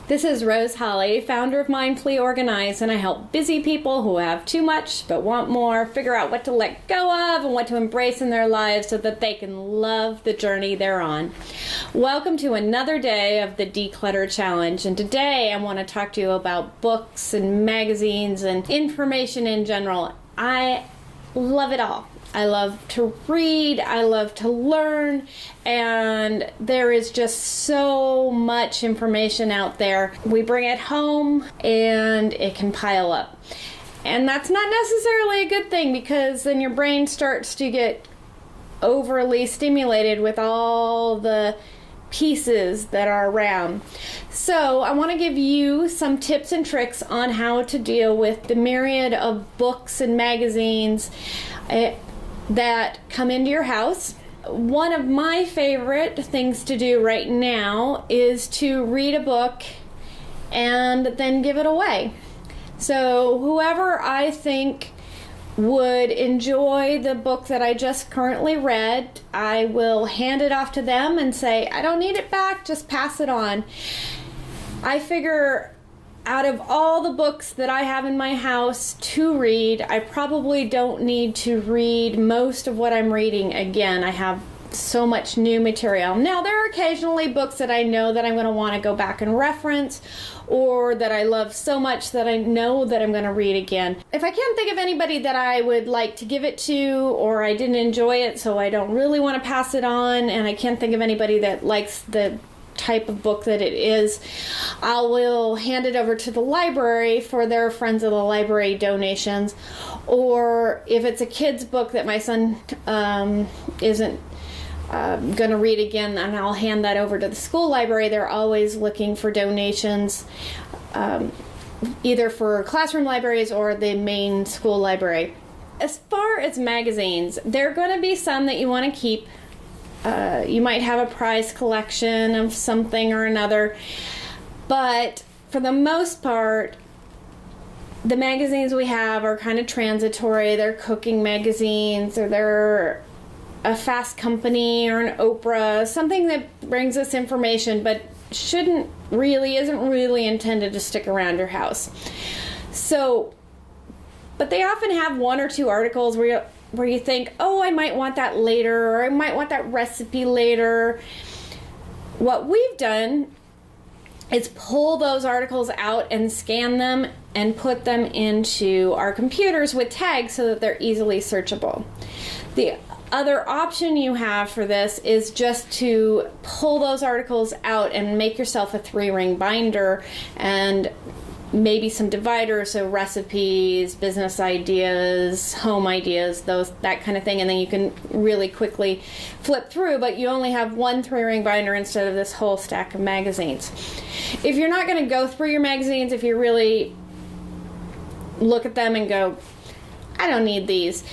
This is Rose Holly, founder of Mindfully Organized, and I help busy people who have too much but want more figure out what to let go of and what to embrace in their lives so that they can love the journey they're on. Welcome to another day of the De-Clutter Challenge, and today I want to talk to you about books and magazines and information in general. I love it all. I love to read, I love to learn, and there is just so much information out there. We bring it home and it can pile up. And that's not necessarily a good thing, because then your brain starts to get overly stimulated with all the pieces that are around. So I want to give you some tips and tricks on how to deal with the myriad of books and magazines that come into your house. One of my favorite things to do right now is to read a book and then give it away. So whoever I think would enjoy the book that I just currently read, I will hand it off to them and say, I don't need it back, just pass it on. I figure out of all the books that I have in my house to read, I probably don't need to read most of what I'm reading again. I have so much new material. Now, there are occasionally books that I know that I'm going to want to go back and reference, or that I love so much that I know that I'm going to read again. If I can't think of anybody that I would like to give it to, or I didn't enjoy it so I don't really want to pass it on, and I can't think of anybody that likes the type of book that it is, I will hand it over to the library for their Friends of the Library donations. Or if it's a kid's book that my son isn't going to read again, and I'll hand that over to the school library. They're always looking for donations, either for classroom libraries or the main school library. As far as magazines, there are going to be some that you want to keep. You might have a prize collection of something or another, but for the most part, the magazines we have are kind of transitory. They're cooking magazines, or they're a Fast Company or an Oprah, something that brings us information but isn't really intended to stick around your house. So, but they often have one or two articles where you think, oh, I might want that later, or I might want that recipe later. What we've done is pull those articles out and scan them and put them into our computers with tags so that they're easily searchable. The other option you have for this is just to pull those articles out and make yourself a 3-ring binder and maybe some dividers, so recipes, business ideas, home ideas, that kind of thing, and then you can really quickly flip through, but you only have one 3-ring binder instead of this whole stack of magazines. If you're not going to go through your magazines, if you really look at them and go, I don't need these,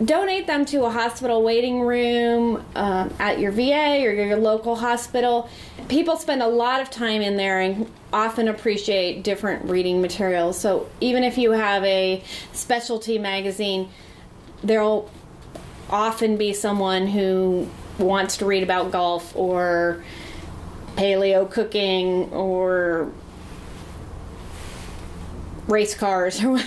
donate them to a hospital waiting room at your VA or your local hospital. People spend a lot of time in there and often appreciate different reading materials. So even if you have a specialty magazine, there'll often be someone who wants to read about golf or paleo cooking or race cars or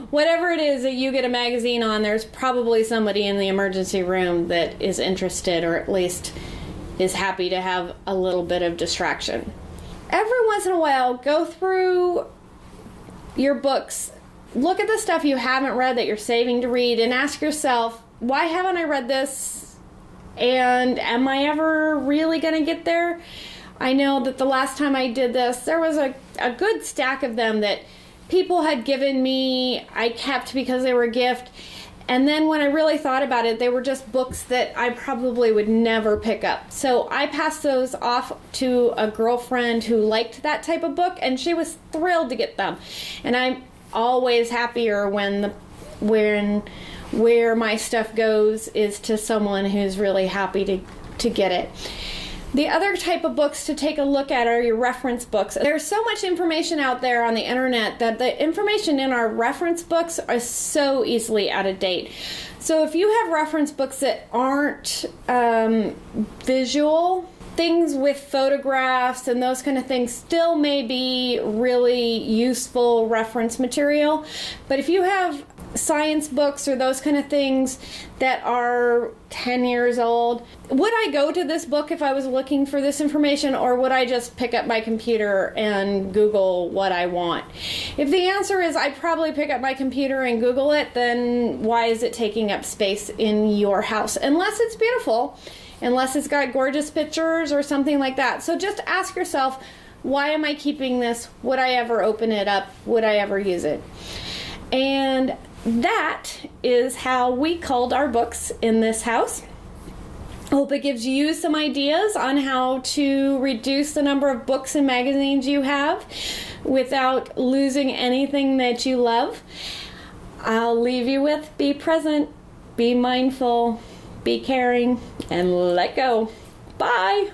whatever it is that you get a magazine on. There's probably somebody in the emergency room that is interested, or at least is happy to have a little bit of distraction. Every once in a while, go through your books, look at the stuff you haven't read that you're saving to read, and ask yourself, why haven't I read this? And am I ever really going to get there? I know that the last time I did this, there was a good stack of them that people had given me. I kept because they were a gift. And then when I really thought about it, they were just books that I probably would never pick up. So I passed those off to a girlfriend who liked that type of book, and she was thrilled to get them. And I'm always happier when where my stuff goes is to someone who's really happy to get it. The other type of books to take a look at are your reference books. There's so much information out there on the internet that the information in our reference books are so easily out of date. So if you have reference books that aren't visual, things with photographs and those kind of things still may be really useful reference material. But if you have science books or those kind of things that are 10 years old, would I go to this book if I was looking for this information, or would I just pick up my computer and Google what I want? If the answer is I'd probably pick up my computer and Google it, then why is it taking up space in your house? Unless it's beautiful, unless it's got gorgeous pictures or something like that. So just ask yourself, why am I keeping this? Would I ever open it up? Would I ever use it? And that is how we culled our books in this house. Hope it gives you some ideas on how to reduce the number of books and magazines you have without losing anything that you love. I'll leave you with be present, be mindful, be caring, and let go. Bye!